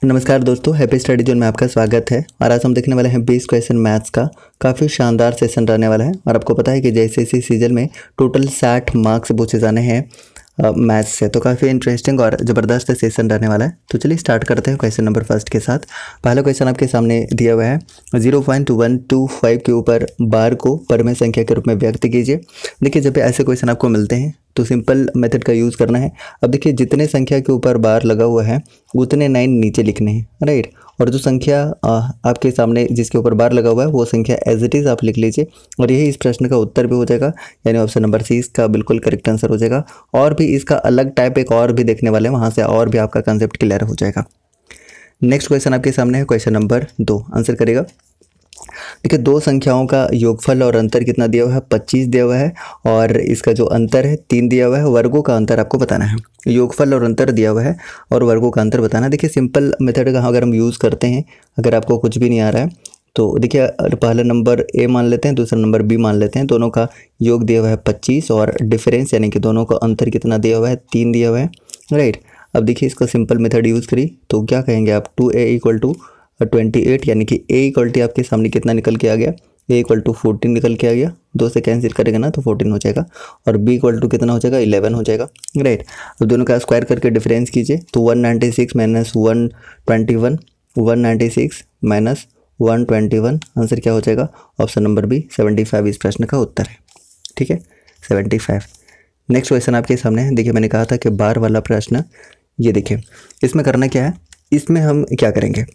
नमस्कार दोस्तों, happy study zone में आपका स्वागत है। और आज हम देखने वाले हैं 20 क्वेश्चन मैथ्स का। काफ़ी शानदार सेशन रहने वाला है। और आपको पता है कि जैसे इसी सीजन में टोटल 60 मार्क्स पूछे जाने हैं मैथ्स से, तो काफ़ी इंटरेस्टिंग और ज़बरदस्त सेशन रहने वाला है। तो चलिए स्टार्ट करते हैं क्वेश्चन नंबर फर्स्ट के साथ। पहला क्वेश्चन आपके सामने दिया हुआ है, 0.125 के ऊपर बार को परमेय संख्या के रूप में व्यक्त कीजिए। देखिए, जब ऐसे क्वेश्चन आपको मिलते हैं तो सिंपल मेथड का यूज़ करना है। अब देखिए, जितने संख्या के ऊपर बार लगा हुआ है उतने 9 नीचे लिखने हैं, राइट। और जो संख्या आपके सामने जिसके ऊपर बार लगा हुआ है वो संख्या एज इट इज़ आप लिख लीजिए। और यही इस प्रश्न का उत्तर भी हो जाएगा, यानी ऑप्शन नंबर सी इसका बिल्कुल करेक्ट आंसर हो जाएगा। और भी इसका अलग टाइप एक और भी देखने वाले हैं, वहाँ से और भी आपका कंसेप्ट क्लियर हो जाएगा। नेक्स्ट क्वेश्चन आपके सामने है, क्वेश्चन नंबर 2। आंसर करेगा। देखिए, दो संख्याओं का योगफल और अंतर कितना दिया हुआ है, 25 दिया हुआ है। और इसका जो अंतर है 3 दिया हुआ है। वर्गों का अंतर आपको बताना है। योगफल और अंतर दिया हुआ है और वर्गों का अंतर बताना है। देखिए, सिंपल मेथड का अगर हम यूज़ करते हैं, अगर आपको कुछ भी नहीं आ रहा है तो देखिए, पहला नंबर ए मान लेते हैं, दूसरा नंबर बी मान लेते हैं। दोनों का योग दिया हुआ है 25 और डिफरेंस यानी कि दोनों का अंतर कितना दिया हुआ है, 3 दिया हुआ है, राइट। अब देखिए, इसका सिंपल मेथड यूज़ करी तो क्या कहेंगे आप, 2a = 28, यानी कि a इक्वलिटी आपके सामने कितना निकल के आ गया, a = 14 निकल के आ गया। 2 से कैंसिल करेगा ना तो 14 हो जाएगा। और b = कितना हो जाएगा, 11 हो जाएगा, राइट। अब दोनों का स्क्वायर करके डिफरेंस कीजिए तो 196 - 121, 196 - 121 आंसर क्या हो जाएगा, ऑप्शन नंबर बी 75 इस प्रश्न का उत्तर है। ठीक है, 75। नेक्स्ट क्वेश्चन आपके सामने है। देखिए, मैंने कहा था कि बार वाला प्रश्न, ये देखिए इसमें करना क्या है, इसमें हम क्या करेंगे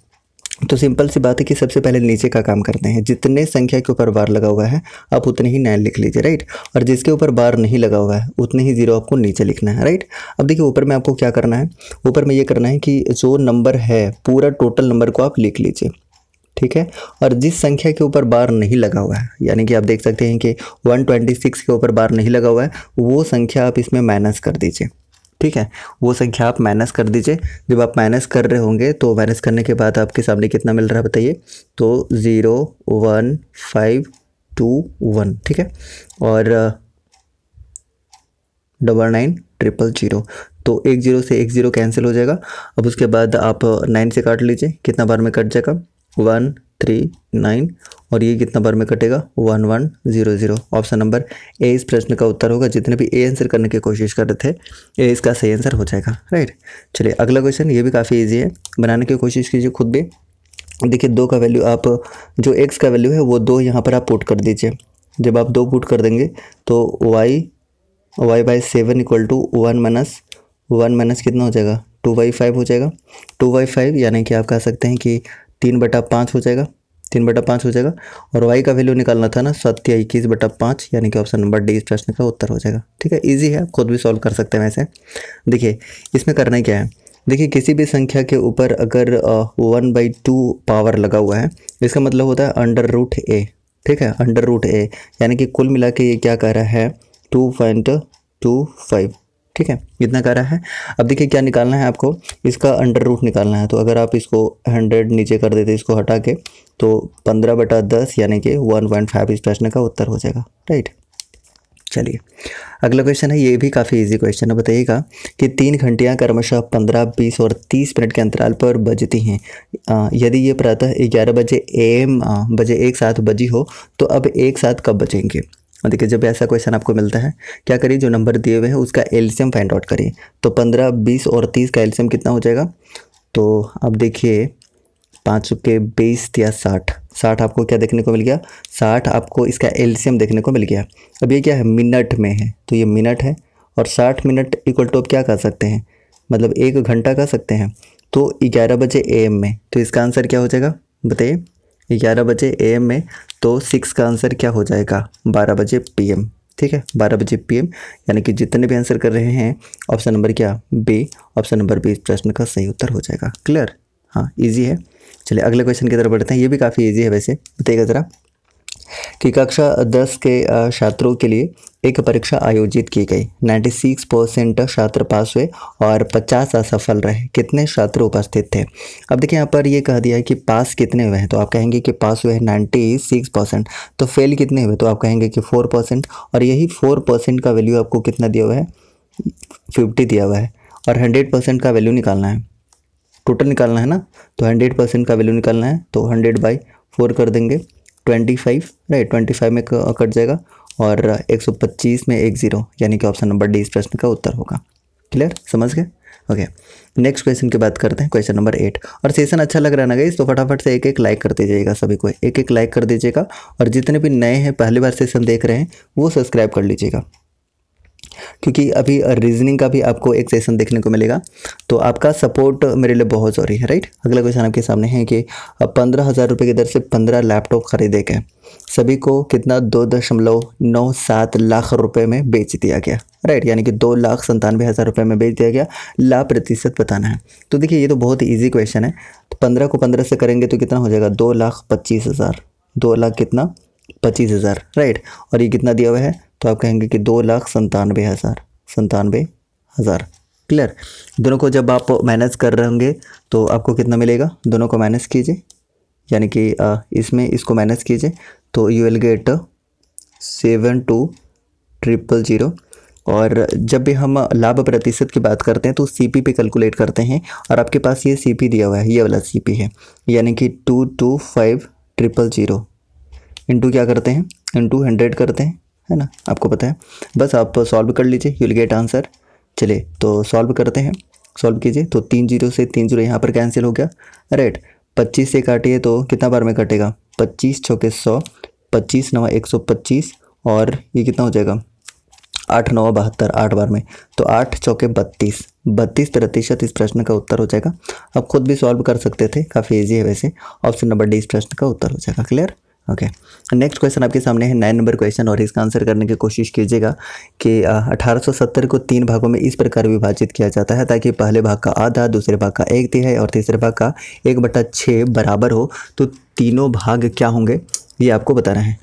तो सिंपल सी बात है कि सबसे पहले नीचे का काम करते हैं। जितने संख्या के ऊपर बार लगा हुआ है आप उतने ही 9 लिख लीजिए, राइट। और जिसके ऊपर बार नहीं लगा हुआ है उतने ही 0 आपको नीचे लिखना है, राइट। अब देखिए, ऊपर में आपको क्या करना है, ऊपर में ये करना है कि जो नंबर है पूरा टोटल नंबर को आप लिख लीजिए, ठीक है। और जिस संख्या के ऊपर बार नहीं लगा हुआ है, यानी कि आप देख सकते हैं कि 126 के ऊपर बार नहीं लगा हुआ है, वो संख्या आप इसमें माइनस कर दीजिए, ठीक है। वो संख्या आप माइनस कर दीजिए। जब आप माइनस कर रहे होंगे तो माइनस करने के बाद आपके सामने कितना मिल रहा है बताइए, तो 0 1 5 2 1, ठीक है। और 99 000, तो 1 0 से 1 0 कैंसिल हो जाएगा। अब उसके बाद आप 9 से काट लीजिए, कितना बार में कट जाएगा, 1 3 9। और ये कितना बार में कटेगा, 1 1 0 0। ऑप्शन नंबर ए इस प्रश्न का उत्तर होगा। जितने भी ए आंसर करने की कोशिश कर रहे थे, ए इसका सही आंसर हो जाएगा, राइट। चलिए अगला क्वेश्चन, ये भी काफ़ी इजी है, बनाने की कोशिश कीजिए खुद भी। देखिए, 2 का वैल्यू आप, जो x का वैल्यू है वो 2 यहाँ पर आप पुट कर दीजिए। जब आप 2 पुट कर देंगे तो y/7 = 1 माइनस कितना हो जाएगा, 2/5 हो जाएगा। 2/5 यानी कि आप कह सकते हैं कि 3/5 हो जाएगा, 3/5 हो जाएगा। और y का वैल्यू निकालना था ना, 7/21/5, यानी कि ऑप्शन नंबर डी इस प्रश्न का उत्तर हो जाएगा। ठीक है, इजी है, आप खुद भी सॉल्व कर सकते हैं वैसे। देखिए, इसमें करना क्या है, देखिए किसी भी संख्या के ऊपर अगर 1/2 पावर लगा हुआ है, इसका मतलब होता है √a, ठीक है, √a, यानी कि कुल मिला के ये क्या कह रहा है, 2.25, ठीक है, इतना कह रहा है। अब देखिए, क्या निकालना है आपको, इसका √रूट निकालना है। तो अगर आप इसको 100 नीचे कर देते इसको हटा के, तो 15/10 यानी कि 1.5 इस प्रश्न का उत्तर हो जाएगा, राइट। चलिए अगला क्वेश्चन है, ये भी काफ़ी इजी क्वेश्चन है। बताइएगा कि 3 घंटियाँ क्रमशः 15, 20 और 30 मिनट के अंतराल पर बजती हैं। यदि ये प्रातः 11 बजे AM बजे एक साथ बजी हो तो अब एक साथ कब बजेंगे। देखिए, जब ऐसा क्वेश्चन आपको मिलता है, क्या करिए, जो नंबर दिए हुए हैं उसका एलसीएम फाइंड आउट करिए। तो 15, 20 और 30 का एलसीएम कितना हो जाएगा, तो अब देखिए 5 के 20 या 60 आपको क्या देखने को मिल गया, 60 आपको इसका एलसीएम देखने को मिल गया। अब ये क्या है, मिनट में है, तो ये मिनट है। और 60 मिनट इक्वल टू आप क्या कर सकते हैं, मतलब 1 घंटा कर सकते हैं। तो 11 बजे AM में, तो इसका आंसर क्या हो जाएगा बताइए, 11 बजे AM में, तो 6 का आंसर क्या हो जाएगा, 12 बजे PM, ठीक है, 12 बजे PM, यानी कि जितने भी आंसर कर रहे हैं ऑप्शन नंबर क्या, बी, ऑप्शन नंबर बी इस प्रश्न का सही उत्तर हो जाएगा। क्लियर, हाँ इजी है। चलिए अगले क्वेश्चन की तरफ बढ़ते हैं, ये भी काफ़ी इजी है वैसे। बताइएगा ज़रा कि कक्षा 10 के छात्रों के लिए एक परीक्षा आयोजित की गई। 96% छात्र पास हुए और 50 असफल रहे। कितने छात्र उपस्थित थे। अब देखिए, यहाँ पर ये कह दिया है कि पास कितने हुए हैं, तो आप कहेंगे कि पास हुए हैं 96%। तो फेल कितने हुए, तो आप कहेंगे कि 4%। और यही 4% का वैल्यू आपको कितना दिया हुआ है, 50 दिया हुआ है। और 100% का वैल्यू निकालना है। टोटल निकालना है ना, तो 100% का वैल्यू निकालना है, तो 100/4 कर देंगे, 25, राइट, 25 में कट जाएगा और 125 में 1 0, यानी कि ऑप्शन नंबर डी इस प्रश्न का उत्तर होगा। क्लियर, समझ गए? ओके, नेक्स्ट क्वेश्चन की बात करते हैं, क्वेश्चन नंबर 8। और सेशन अच्छा लग रहा है ना गाइस, तो फटाफट से एक लाइक कर दीजिएगा, सभी को एक लाइक कर दीजिएगा, और जितने भी नए हैं पहली बार सेशन देख रहे हैं वो सब्सक्राइब कर लीजिएगा, क्योंकि अभी रीजनिंग का भी आपको एक सेशन देखने को मिलेगा, तो आपका सपोर्ट मेरे लिए बहुत ज़रूरी है, राइट। अगला क्वेश्चन आपके सामने है कि 15,000 रुपये की दर से 15 लैपटॉप खरीदे गए, सभी को कितना 2.97 लाख रुपए में बेच दिया गया, राइट, यानी कि 2,97,000 रुपये में बेच दिया गया, लाभ प्रतिशत बताना है। तो देखिए ये तो बहुत ईजी क्वेश्चन है, तो 15 को 15 से करेंगे तो कितना हो जाएगा, 2,25,000, 2 लाख कितना 25,000, राइट, और ये कितना दिया हुआ है, तो आप कहेंगे कि 2,97,000। क्लियर, दोनों को जब आप मैनेज कर रहे होंगे तो आपको कितना मिलेगा, दोनों को मैनेज कीजिए, यानी कि इसमें इसको मैनेज कीजिए, तो यू विल गेट 72,000। और जब भी हम लाभ प्रतिशत की बात करते हैं तो सीपी पे कैलकुलेट करते हैं, और आपके पास ये सीपी दिया हुआ है, ये वाला सीपी है, यानी कि 225,000 इंटू क्या करते हैं, इंटू 100 करते हैं, है ना, आपको पता है। बस आप सॉल्व कर लीजिए, यू विल गेट आंसर। चलिए तो सॉल्व करते हैं, सॉल्व कीजिए, तो 3 0 से 3 0 यहाँ पर कैंसिल हो गया, राइट। 25 से काटिए तो कितना बार में कटेगा, 25 चौके 100, 25 9 125, और ये कितना हो जाएगा, 8 9 72, 8 बार में, तो 8 चौके 32% इस प्रश्न का उत्तर हो जाएगा। आप खुद भी सॉल्व कर सकते थे, काफ़ी इजी है वैसे, ऑप्शन नंबर डी इस प्रश्न का उत्तर हो जाएगा। Clear, okay. नेक्स्ट क्वेश्चन आपके सामने है 9 नंबर क्वेश्चन, और इसका आंसर करने की कोशिश कीजिएगा कि 1870 को 3 भागों में इस प्रकार विभाजित किया जाता है ताकि पहले भाग का आधा, दूसरे भाग का 1/3 और तीसरे भाग का 1/6 बराबर हो, तो तीनों भाग क्या होंगे ये आपको बताना है,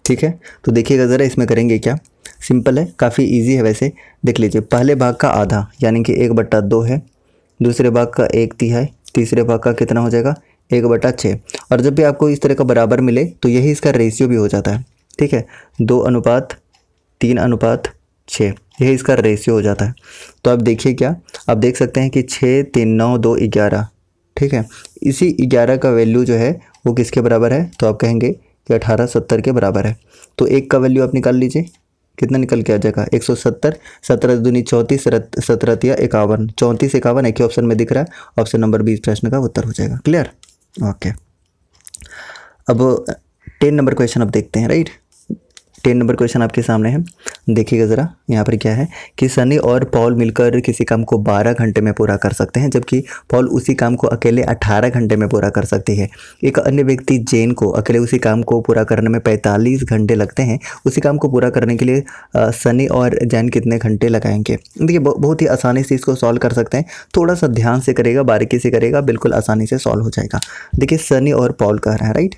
ठीक है। तो देखिएगा ज़रा, इसमें करेंगे क्या, सिंपल है, काफ़ी ईजी है वैसे। देख लीजिए, पहले भाग का आधा यानी कि 1/2 है, दूसरे भाग का 1/3, तीसरे भाग का कितना हो जाएगा, 1/6। और जब भी आपको इस तरह का बराबर मिले तो यही इसका रेशियो भी हो जाता है, ठीक है, 2:3:6, यही इसका रेशियो हो जाता है। तो आप देखिए क्या, आप देख सकते हैं कि 6 3 9 2 11, ठीक है, इसी 11 का वैल्यू जो है वो किसके बराबर है, तो आप कहेंगे कि 1870 के बराबर है। तो एक का वैल्यू आप निकाल लीजिए, कितना निकल के आ जाएगा, 170, 17 दूनी 34, 17 तिया 51, 34 51 एक ही ऑप्शन में दिख रहा है, ऑप्शन नंबर 20 प्रश्न का उत्तर हो जाएगा। Clear, okay. अब 10 नंबर क्वेश्चन आप देखते हैं, राइट। 10 नंबर क्वेश्चन आपके सामने है, देखिएगा ज़रा, यहाँ पर क्या है कि सनी और पॉल मिलकर किसी काम को 12 घंटे में पूरा कर सकते हैं, जबकि पॉल उसी काम को अकेले 18 घंटे में पूरा कर सकती है। एक अन्य व्यक्ति जेन को अकेले उसी काम को पूरा करने में 45 घंटे लगते हैं। उसी काम को पूरा करने के लिए सनी और जैन कितने घंटे लगाएंगे। देखिए बहुत ही आसानी से इसको सॉल्व कर सकते हैं, थोड़ा सा ध्यान से करेगा, बारीकी से करेगा, बिल्कुल आसानी से सॉल्व हो जाएगा। देखिए सनी और पॉल कह रहा है, राइट,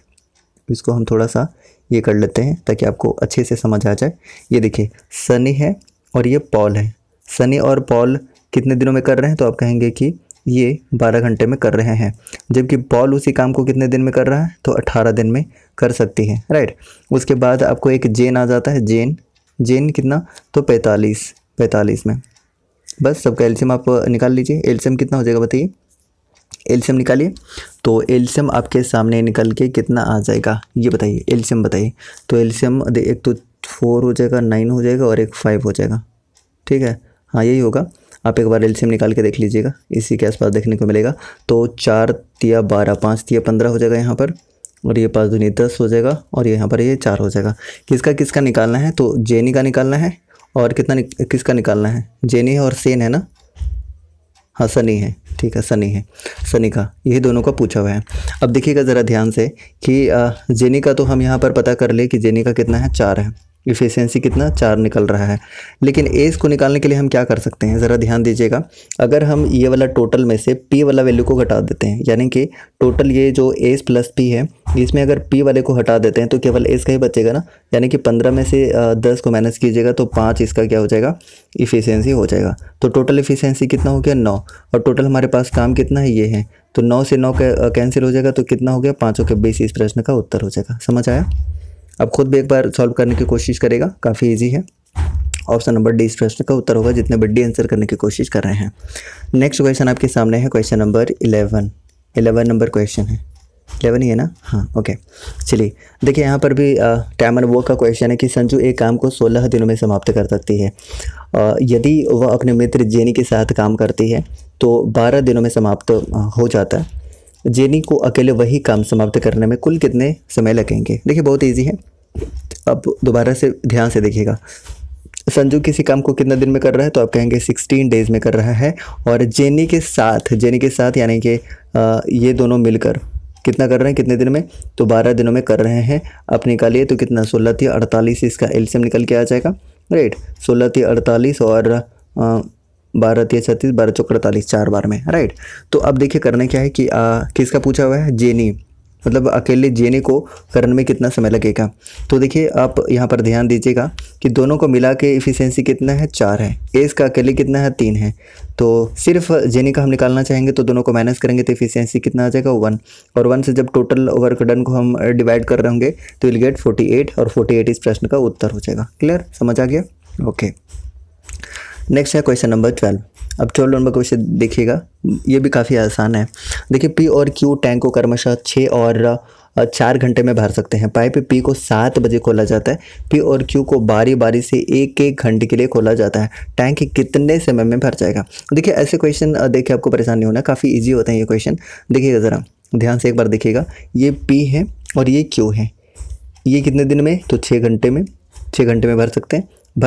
इसको हम थोड़ा सा ये कर लेते हैं ताकि आपको अच्छे से समझ आ जाए। ये देखिए सनी है और ये पॉल है, सनी और पॉल कितने दिनों में कर रहे हैं, तो आप कहेंगे कि ये 12 घंटे में कर रहे हैं, जबकि पॉल उसी काम को कितने दिन में कर रहा है, तो 18 दिन में कर सकती है, राइट। उसके बाद आपको एक जेन आ जाता है, जेन कितना, तो 45 में। बस सबका एलसीएम आप निकाल लीजिए, एलसीएम कितना हो जाएगा बताइए, एलसीएम निकालिए। तो एलसीएम आपके सामने निकल के कितना आ जाएगा ये बताइए, एलसीएम बताइए। तो एलसीएम एक तो 4 हो जाएगा, 9 हो जाएगा और एक 5 हो जाएगा, ठीक है, हाँ यही होगा। आप एक बार एलसीएम निकाल के देख लीजिएगा, इसी के आसपास देखने को मिलेगा। तो 4 तिया 12, 5 तिया 15 हो जाएगा यहाँ पर, और ये 5 दूनी 10 हो जाएगा, और यहाँ पर ये 4 हो जाएगा। किसका निकालना है, तो जेनी का निकालना है, और किसका निकालना है, जेनी है और सेन है ना, हाँ सनी है, ठीक है, सनी का, यही दोनों का पूछा हुआ है। अब देखिएगा ज़रा ध्यान से कि जेनी का तो हम यहाँ पर पता कर ले कि जेनी का कितना है, 4 है, इफिशियंसी कितना 4 निकल रहा है। लेकिन एज को निकालने के लिए हम क्या कर सकते हैं, ज़रा ध्यान दीजिएगा। अगर हम ये वाला टोटल में से पी वाला वैल्यू को घटा देते हैं, यानी कि टोटल ये जो एज प्लस पी है, इसमें अगर पी वाले को हटा देते हैं तो केवल एज का ही बचेगा ना, यानी कि 15 में से 10 को माइनस कीजिएगा तो 5 इसका क्या हो जाएगा, इफिशियंसी हो जाएगा। तो टोटल इफिशियंसी कितना हो गया, 9, और टोटल हमारे पास काम कितना है, ये है, तो 9 से 9 कैंसिल हो जाएगा, तो कितना हो गया, 5 के 20 इस प्रश्न का उत्तर हो जाएगा। समझ आया? अब खुद भी एक बार सॉल्व करने की कोशिश करेगा, काफ़ी इजी है। ऑप्शन नंबर डी इस प्रश्न का उत्तर होगा जितने बड्डी आंसर करने की कोशिश कर रहे हैं। नेक्स्ट क्वेश्चन आपके सामने है क्वेश्चन नंबर 11 नंबर क्वेश्चन है। 11 ही है ना, हाँ ओके। चलिए देखिए यहाँ पर भी टाइमर वो का क्वेश्चन है कि संजू एक काम को 16 दिनों में समाप्त कर सकती है। यदि वह अपने मित्र जेनी के साथ काम करती है तो 12 दिनों में समाप्त हो जाता है। जेनी को अकेले वही काम समाप्त करने में कुल कितने समय लगेंगे? देखिए बहुत ईजी है, अब दोबारा से ध्यान से देखिएगा। संजू किसी काम को कितने दिन में कर रहा है तो आप कहेंगे 16 डेज़ में कर रहा है। और जेनी के साथ यानी कि ये दोनों मिलकर कितना कर रहे हैं, कितने दिन में, तो 12 दिनों में कर रहे हैं। आप निकालिए तो कितना 16 × 48 इसका एलसीएम निकल के आ जाएगा, राइट। 16 × 48 और 12 × 36, 12 × 4 = 48, 4 बार में, राइट। तो अब देखिए करना क्या है कि किसका पूछा हुआ है, जेनी, मतलब अकेले जेनी को करने में कितना समय लगेगा। तो देखिए आप यहाँ पर ध्यान दीजिएगा कि दोनों को मिला के इफ़िशियंसी कितना है, 4 है। एस का अकेले कितना है, 3 है। तो सिर्फ जेनी का हम निकालना चाहेंगे तो दोनों को माइनस करेंगे तो इफ़िशियंसी कितना आ जाएगा, 1। और 1 से जब टोटल वर्क डन को हम डिवाइड कर रहे होंगे तो विल गेट 48 और 48 इस प्रश्न का उत्तर हो जाएगा। क्लियर, समझ आ गया? ओके। नेक्स्ट है क्वेश्चन नंबर 12। अब 12 नंबर क्वेश्चन देखिएगा, ये भी काफ़ी आसान है। देखिए पी और क्यू टैंक को क्रमशः 6 और 4 घंटे में भर सकते हैं। पाइप पी को 7 बजे खोला जाता है। पी और क्यू को बारी बारी से 1-1 घंटे के लिए खोला जाता है। टैंक कितने समय में भर जाएगा? देखिए ऐसे क्वेश्चन देखिए आपको परेशान नहीं होना, काफ़ी ईजी होते हैं ये क्वेश्चन। देखिएगा ज़रा ध्यान से एक बार देखिएगा, ये पी है और ये क्यू है। ये कितने दिन में, तो 6 घंटे में, 6 घंटे में भर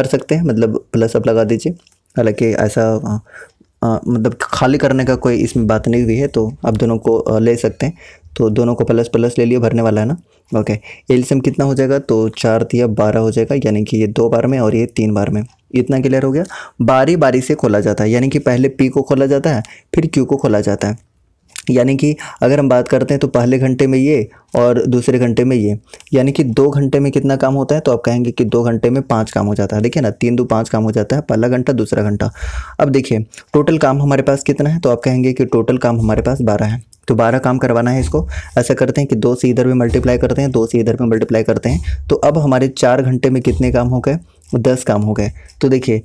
सकते हैं मतलब प्लस अप लगा दीजिए। हालांकि ऐसा मतलब खाली करने का कोई इसमें बात नहीं हुई है, तो आप दोनों को ले सकते हैं। तो दोनों को प्लस प्लस ले लिए, भरने वाला है ना, ओके। एलसीएम कितना हो जाएगा, तो 4 × 12 हो जाएगा, यानी कि ये 2 बार में और ये 3 बार में। इतना क्लियर हो गया। बारी बारी से खोला जाता है, यानी कि पहले पी को खोला जाता है फिर क्यू को खोला जाता है। यानी कि अगर हम बात करते हैं तो पहले घंटे में ये और दूसरे घंटे में ये, यानी कि 2 घंटे में कितना काम होता है, तो आप कहेंगे कि 2 घंटे में 5 काम हो जाता है। देखिए ना, 3 × 2 = 5 काम हो जाता है, पहला घंटा दूसरा घंटा। अब देखिए टोटल काम हमारे पास कितना है, तो आप कहेंगे कि टोटल काम हमारे पास 12 है। तो 12 काम करवाना है इसको। ऐसा करते हैं कि 2 से इधर भी मल्टीप्लाई करते हैं, 2 से इधर भी मल्टीप्लाई करते हैं। तो अब हमारे 4 घंटे में कितने काम हो गए, 10 काम हो गए। तो देखिए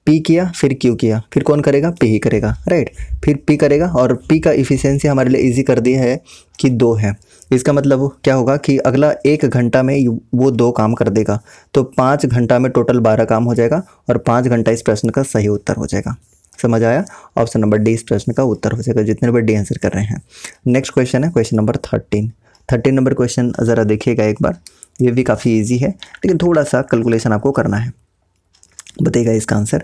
पी किया फिर क्यू किया, फिर कौन करेगा, पी ही करेगा, राइट। फिर पी करेगा और पी का इफ़िशियंसी हमारे लिए इजी कर दिया है कि 2 है। इसका मतलब क्या होगा कि अगला 1 घंटा में वो 2 काम कर देगा। तो 5 घंटा में टोटल 12 काम हो जाएगा और 5 घंटा इस प्रश्न का सही उत्तर हो जाएगा। समझ आया? ऑप्शन नंबर डी इस प्रश्न का उत्तर हो जाएगा जितने बड़े डी आंसर कर रहे हैं। नेक्स्ट क्वेश्चन है क्वेश्चन नंबर 13 नंबर क्वेश्चन ज़रा देखिएगा एक बार, ये भी काफ़ी ईजी है लेकिन थोड़ा सा कैलकुलेशन आपको करना है। बताइएगा इसका आंसर।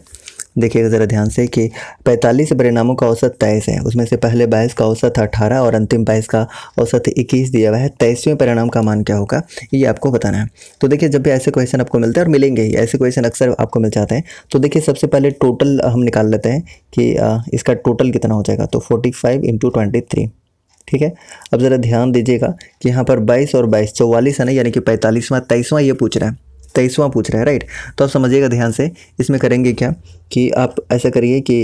देखिएगा ज़रा ध्यान से कि 45 परिणामों का औसत 23 है, उसमें से पहले 22 का औसत 18 और अंतिम 22 का औसत 21 दिया हुआ है। 23वें परिणाम का मान क्या होगा, ये आपको बताना है। तो देखिए जब भी ऐसे क्वेश्चन आपको मिलते हैं और मिलेंगे ही, ऐसे क्वेश्चन अक्सर आपको मिल जाते हैं। तो देखिए सबसे पहले टोटल हम निकाल लेते हैं कि इसका टोटल कितना हो जाएगा, तो 45 × 23, ठीक है। अब ज़रा ध्यान दीजिएगा कि यहाँ पर 22 और 22 44 है ना, यानी कि 45वां 23वां ये पूछ रहा है, 23वां पूछ रहा है, राइट। तो आप समझिएगा ध्यान से, इसमें करेंगे क्या कि आप ऐसा करिए कि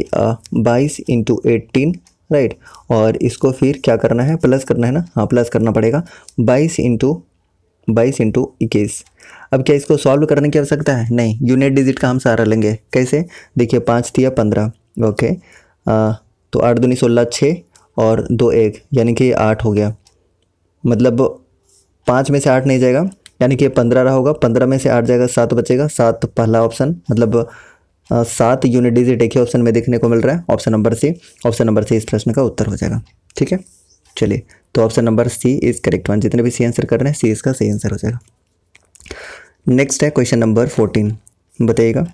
22 × 18, राइट। और इसको फिर क्या करना है, प्लस करना है ना, हाँ प्लस करना पड़ेगा। 22 × 21। अब क्या इसको सॉल्व करने की आवश्यकता है, नहीं, यूनिट डिजिट का हम सहारा लेंगे। कैसे, देखिए 5 × 15, ओके। तो 8 × 2 = 16, 6 और 2 1, यानी कि 8 हो गया। मतलब 5 में से 8 नहीं जाएगा, यानी कि 15 रहा होगा, 15 में से 8 जाएगा, 7 बचेगा। 7 पहला ऑप्शन, मतलब 7 यूनिट डिजिट एक ही ऑप्शन में देखने को मिल रहा है, option number C. Option number C इस प्रश्न का उत्तर हो जाएगा, ठीक है। चलिए तो option number C is correct one. जितने भी सी आंसर कर रहे हैं सी इसका सही आंसर हो जाएगा। नेक्स्ट है क्वेश्चन नंबर 14। बताइएगा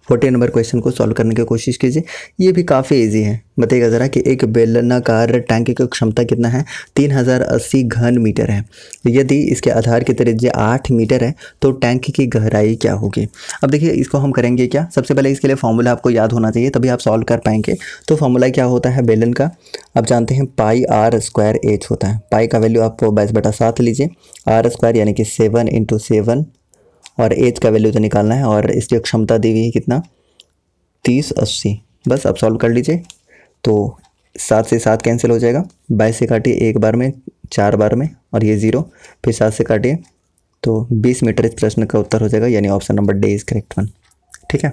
14 नंबर क्वेश्चन को सॉल्व करने की कोशिश कीजिए। ये भी काफ़ी इजी है। बताइएगा ज़रा कि एक बेलनाकार टैंक की क्षमता कितना है, 3080 घन मीटर है। यदि इसके आधार की त्रिज्या 8 मीटर है तो टैंक की गहराई क्या होगी। अब देखिए इसको हम करेंगे क्या, सबसे पहले इसके लिए फॉर्मूला आपको याद होना चाहिए, तभी आप सॉल्व कर पाएंगे। तो फॉर्मूला क्या होता है बेलन का, आप जानते हैं πr² होता है। पाई का वैल्यू आप 22/7 लीजिए, r² यानी कि 7 × 7 और एच का वैल्यू तो निकालना है। और इसकी क्षमता दी हुई है कितना, 3080। बस आप सॉल्व कर लीजिए। तो 7 से 7 कैंसिल हो जाएगा, 22 से काटिए एक बार में, 4 बार में, और ये 0, फिर 7 से काटिए तो 20 मीटर इस प्रश्न का उत्तर हो जाएगा, यानी option number D is correct one. ठीक है,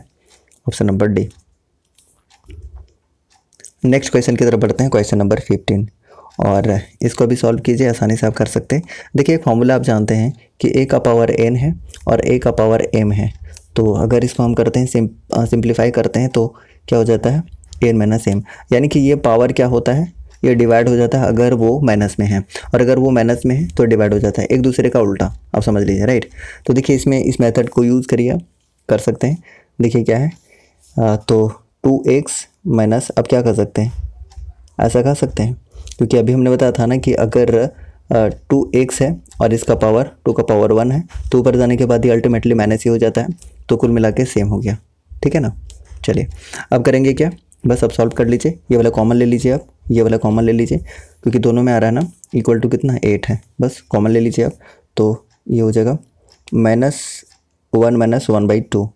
option number D. Next question की तरफ बढ़ते हैं, क्वेश्चन नंबर 15, और इसको भी सॉल्व कीजिए, आसानी से आप कर सकते हैं। देखिए एक फॉर्मूला आप जानते हैं कि a का पावर n है और a का पावर m है, तो अगर इसको हम करते हैं सिंप्लीफाई करते हैं तो क्या हो जाता है, n माइनस m, यानी कि ये पावर क्या होता है, ये डिवाइड हो जाता है अगर वो माइनस में है, और अगर वो माइनस में है तो डिवाइड हो जाता है, एक दूसरे का उल्टा, आप समझ लीजिए, राइट। तो देखिए इसमें इस मेथड को यूज़ करिए, आप कर सकते हैं। देखिए क्या है, तो 2x माइनस, अब क्या कर सकते हैं, ऐसा कर सकते हैं, क्योंकि अभी हमने बताया था ना कि अगर 2x है और इसका पावर 2 का पावर 1 है तो ऊपर जाने के बाद ही अल्टीमेटली माइनस ही हो जाता है, तो कुल मिला के सेम हो गया, ठीक है ना। चलिए अब करेंगे क्या, बस अब सॉल्व कर लीजिए, ये वाला कॉमन ले लीजिए आप, ये वाला कॉमन ले लीजिए, क्योंकि दोनों में आ रहा है ना, इक्वल टू कितना 8 है, बस कॉमन ले लीजिए आप, तो ये हो जाएगा -1 माइनस 1/2,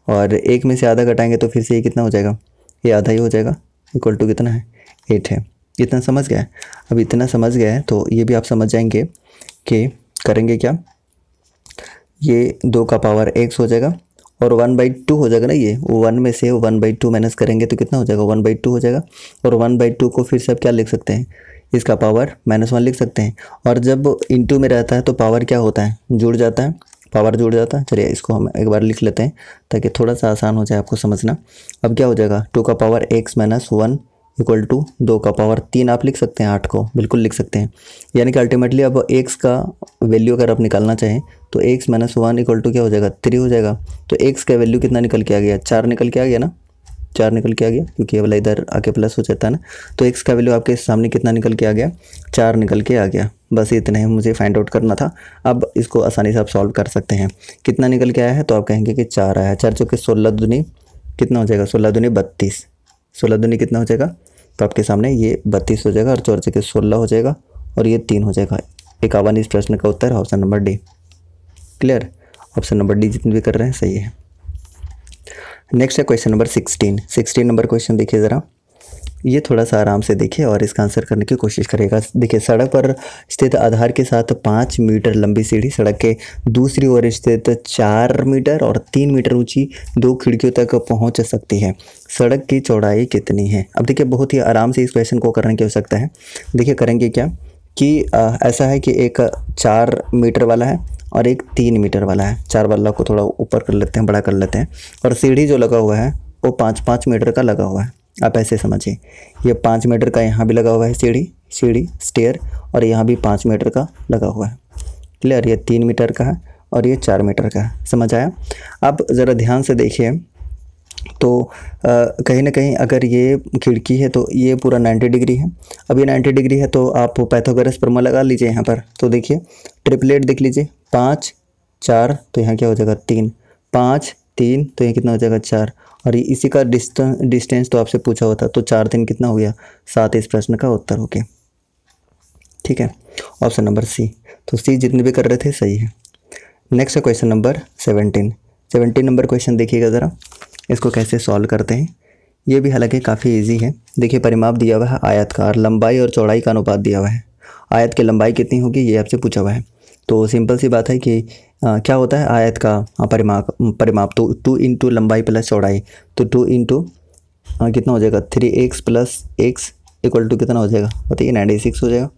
और एक में से आधा घटाएंगे तो फिर से ये कितना हो जाएगा, ये आधा ही हो जाएगा, इक्वल टू कितना है 8 है। इतना समझ गया है, अब इतना समझ गया है तो ये भी आप समझ जाएंगे कि करेंगे क्या, ये 2 का पावर x हो जाएगा और 1/2 हो जाएगा ना, ये 1 में से 1/2 माइनस करेंगे तो कितना हो जाएगा, 1/2 हो जाएगा, और 1/2 को फिर से आप क्या लिख सकते हैं, इसका पावर -1 लिख सकते हैं, और जब इंटू में रहता है तो पावर क्या होता है, जुड़ जाता है, पावर जुड़ जाता है। चलिए इसको हम एक बार लिख लेते हैं ताकि थोड़ा सा आसान हो जाए आपको समझना। अब क्या हो जाएगा, 2 का power x minus 1 equal to 2 का पावर 3 आप लिख सकते हैं, 8 को बिल्कुल लिख सकते हैं, यानी कि अल्टीमेटली अब x का वैल्यू अगर आप निकालना चाहें तो x माइनस 1 इक्वल टू क्या हो जाएगा, 3 हो जाएगा। तो x का वैल्यू कितना निकल के आ गया, 4 निकल के आ गया ना, 4 निकल के आ गया, क्योंकि ये वाला इधर आके प्लस हो जाता है ना, तो x का वैल्यू आपके सामने कितना निकल के आ गया, 4 निकल के आ गया। बस इतना ही मुझे फाइंड आउट करना था। अब इसको आसानी से आप सॉल्व कर सकते हैं। कितना निकल के आया है, तो आप कहेंगे कि 4 आया है, 4 चौके 16 दूनी कितना हो जाएगा, 16 दूनी 32, 16 दूनी कितना हो जाएगा, तो आपके सामने ये 32 हो जाएगा, और 4 चौके 16 हो जाएगा, और ये 3 हो जाएगा। 51 इस प्रश्न का उत्तर option number D. Clear, option number D जितने भी कर रहे हैं सही है। नेक्स्ट है क्वेश्चन नंबर 16 नंबर क्वेश्चन देखिए ज़रा, ये थोड़ा सा आराम से देखिए और इसका आंसर करने की कोशिश करेगा। देखिए सड़क पर स्थित आधार के साथ 5 मीटर लंबी सीढ़ी सड़क के दूसरी ओर स्थित 4 मीटर और 3 मीटर ऊंची 2 खिड़कियों तक पहुंच सकती है। सड़क की चौड़ाई कितनी है। अब देखिए बहुत ही आराम से इस क्वेश्चन को करने की आवश्यकता है। देखिए करेंगे क्या कि ऐसा है कि एक 4 मीटर वाला है और एक 3 मीटर वाला है। 4 वाला को थोड़ा ऊपर कर लेते हैं, बड़ा कर लेते हैं, और सीढ़ी जो लगा हुआ है वो 5-5 मीटर का लगा हुआ है। आप ऐसे समझिए, ये 5 मीटर का यहाँ भी लगा हुआ है सीढ़ी स्टेयर, और यहाँ भी 5 मीटर का लगा हुआ है। क्लियर, ये 3 मीटर का है और ये 4 मीटर का है। समझ आया। अब ज़रा ध्यान से देखिए, तो कहीं ना कहीं अगर ये खिड़की है तो ये पूरा 90 डिग्री है। अब ये 90 डिग्री है तो आप पाइथागोरस प्रमेय लगा लीजिए यहाँ पर। तो देखिए ट्रिपलेट देख लीजिए, 5 4 तो यहाँ क्या हो जाएगा 3, 5 3 तो ये कितना हो जाएगा 4, और ये इसी का डिस्टेंस तो आपसे पूछा हुआ था, तो 4 3 कितना हो गया 7 इस प्रश्न का उत्तर हो गया। ठीक है, ऑप्शन नंबर सी। तो सी जितने भी कर रहे थे सही है। नेक्स्ट है क्वेश्चन नंबर 17 नंबर क्वेश्चन देखिएगा ज़रा, इसको कैसे सॉल्व करते हैं। ये भी हालांकि काफ़ी इजी है। देखिए परिमाप दिया हुआ है आयत का, और लंबाई और चौड़ाई का अनुपात दिया हुआ है। आयत की लंबाई कितनी होगी ये आपसे पूछा हुआ है। तो सिंपल सी बात है कि क्या होता है आयत का परिमाप तो 2 इंटू लंबाई प्लस चौड़ाई, तो 2 इंटू कितना हो जाएगा 3x plus x equal to कितना हो जाएगा बताइए 96 हो जाएगा।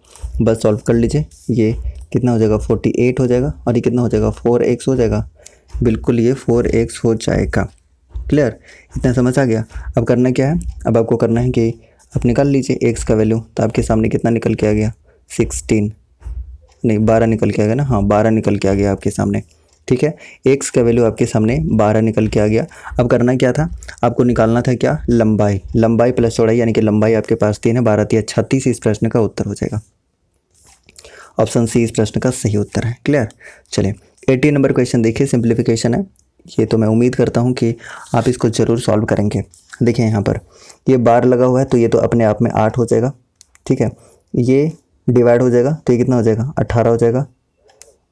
बस सॉल्व कर लीजिए, ये कितना हो जाएगा 48 हो जाएगा, और ये कितना हो जाएगा 4x हो जाएगा। बिल्कुल ये 4x हो जाएगा। क्लियर, इतना समझ आ गया। अब करना क्या है, अब आपको करना है कि आप निकाल लीजिए x का वैल्यू। तो आपके सामने कितना निकल के आ गया 12 निकल के आ गया ना, हाँ 12 निकल के आ गया आपके सामने। ठीक है, x का वैल्यू आपके सामने 12 निकल के आ गया। अब करना क्या था, आपको निकालना था क्या लंबाई प्लस चौड़ाई, यानी कि लंबाई आपके पास 3 है, 12 3 36 इस प्रश्न का उत्तर हो जाएगा। ऑप्शन सी इस प्रश्न का सही उत्तर है। क्लियर, चलिए 18 नंबर क्वेश्चन देखिए, सिंप्लीफिकेशन है ये, तो मैं उम्मीद करता हूँ कि आप इसको ज़रूर सॉल्व करेंगे। देखिए यहाँ पर ये बार लगा हुआ है तो ये तो अपने आप में 8 हो जाएगा। ठीक है, ये डिवाइड हो जाएगा तो ये कितना हो जाएगा 18 हो जाएगा,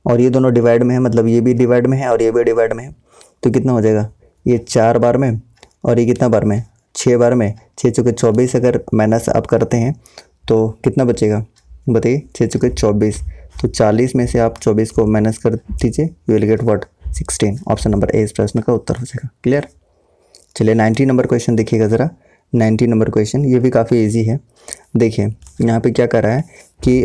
और ये दोनों डिवाइड में है, मतलब ये भी डिवाइड में है और ये भी डिवाइड में है, तो कितना हो जाएगा ये 4 बार में, और ये कितना बार में 6 बार में, 6 चौके 24। अगर माइनस आप करते हैं तो कितना बचेगा बताइए 6 चौके 24, तो 40 में से आप 24 को माइनस कर दीजिए, you will get what 16। Option number A इस प्रश्न का उत्तर हो जाएगा। क्लियर, चलिए 90 नंबर क्वेश्चन देखिएगा ज़रा। 90 नंबर क्वेश्चन ये भी काफ़ी इजी है। देखिए यहाँ पे क्या कर रहा है कि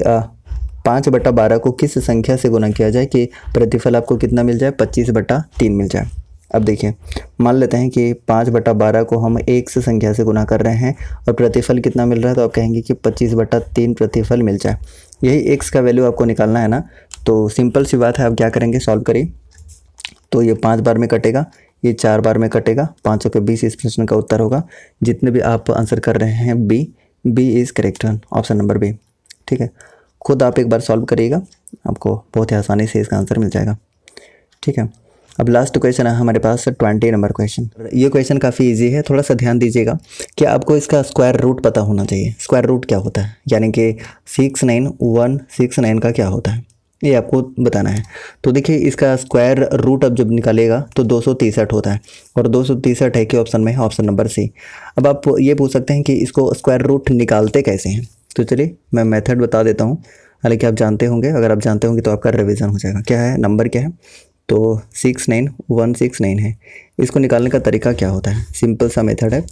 5/12 को किस संख्या से गुना किया जाए कि प्रतिफल आपको कितना मिल जाए, 25/3 मिल जाए। अब देखिए मान लेते हैं कि 5/12 को हम एक से संख्या से गुना कर रहे हैं और प्रतिफल कितना मिल रहा है, तो आप कहेंगे कि 25/3 प्रतिफल मिल जाए। यही x का वैल्यू आपको निकालना है ना। तो सिंपल सी बात है, आप क्या करेंगे, सॉल्व करिए। तो ये 5 बार में कटेगा, ये 4 बार में कटेगा, 5 के 20 इस प्रश्न का उत्तर होगा। जितने भी आप आंसर कर रहे हैं B is correct, option number B. ठीक है, खुद आप एक बार सॉल्व करिएगा, आपको बहुत ही आसानी से इसका आंसर मिल जाएगा। ठीक है, अब लास्ट क्वेश्चन है हमारे पास 20 नंबर क्वेश्चन। ये क्वेश्चन काफ़ी इजी है, थोड़ा सा ध्यान दीजिएगा कि आपको इसका स्क्वायर रूट पता होना चाहिए। स्क्वायर रूट क्या होता है, यानी कि 69169 का क्या होता है, ये आपको बताना है। तो देखिए इसका स्क्वायर रूट अब जब निकालेगा तो 263 होता है, और 263 है कि ऑप्शन में है, ऑप्शन नंबर सी। अब आप ये पूछ सकते हैं कि इसको स्क्वायर रूट निकालते कैसे हैं, तो चलिए मैं मेथड बता देता हूँ। हालांकि आप जानते होंगे, अगर आप जानते होंगे तो आपका रिवीजन हो जाएगा। क्या है, नंबर क्या है, तो 69169 है। इसको निकालने का तरीका क्या होता है, सिंपल सा मेथड है,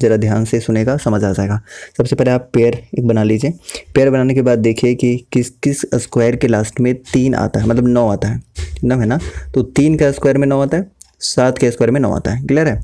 ज़रा ध्यान से सुनेगा, समझ आ जाएगा। सबसे पहले आप पेयर एक बना लीजिए। पेयर बनाने के बाद देखिए कि किस किस स्क्वायर के लास्ट में 3 आता है, मतलब 9 आता है, 9 है ना। तो 3 का स्क्वायर में 9 आता है, 7 के स्क्वायर में 9 आता है। क्लियर है।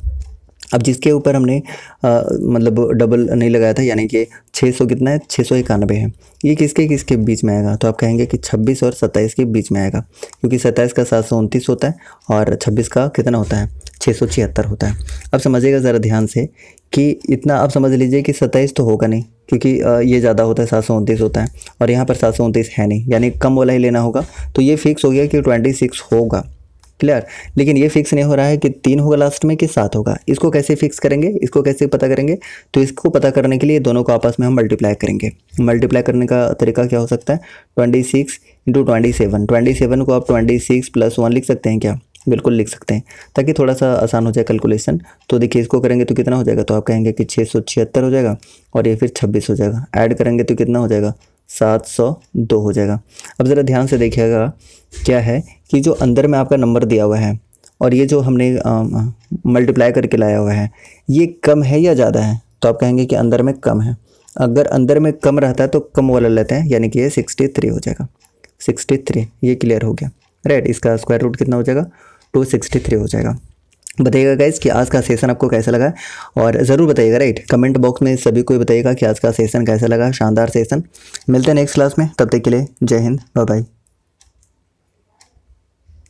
अब जिसके ऊपर हमने मतलब डबल नहीं लगाया था, यानी कि 600 कितना है, 691 है, ये किसके किसके बीच में आएगा, तो आप कहेंगे कि 26 और 27 के बीच में आएगा, क्योंकि 27 का 729 होता है और 26 का कितना होता है, 676 होता है। अब समझिएगा ज़रा ध्यान से कि इतना आप समझ लीजिए कि 27 तो होगा नहीं, क्योंकि ये ज़्यादा होता है, 729 होता है, और यहाँ पर 729 है नहीं, यानी कम वाला ही लेना होगा। तो ये फिक्स हो गया कि 26 होगा। क्लियर। लेकिन ये फिक्स नहीं हो रहा है कि 3 होगा लास्ट में कि 7 होगा। इसको कैसे फिक्स करेंगे, इसको कैसे पता करेंगे, तो इसको पता करने के लिए दोनों को आपस में हम मल्टीप्लाई करेंगे। मल्टीप्लाई करने का तरीका क्या हो सकता है, 26 × 27। 27 को आप 26 + 1 लिख सकते हैं क्या, बिल्कुल लिख सकते हैं, ताकि थोड़ा सा आसान हो जाए कैलकुलेशन। तो देखिए इसको करेंगे तो कितना हो जाएगा, तो आप कहेंगे कि 676 हो जाएगा, और ये फिर 26 हो जाएगा। ऐड करेंगे तो कितना हो जाएगा, 702 हो जाएगा। अब ज़रा ध्यान से देखिएगा क्या है कि जो अंदर में आपका नंबर दिया हुआ है और ये जो हमने मल्टीप्लाई करके लाया हुआ है, ये कम है या ज़्यादा है, तो आप कहेंगे कि अंदर में कम है। अगर अंदर में कम रहता है तो कम वाला लेते हैं, यानी कि ये 63 हो जाएगा। 63 ये क्लियर हो गया, राइट। इसका स्क्वायर रूट कितना हो जाएगा, 263 हो जाएगा। बताइएगा गाइस कि आज का सेशन आपको कैसा लगा, और ज़रूर बताइएगा, राइट। कमेंट बॉक्स में सभी को बताइएगा कि आज का सेशन कैसा लगा, शानदार सेशन। मिलते हैं नेक्स्ट क्लास में, तब तक के लिए जय हिंद, बाय बाय।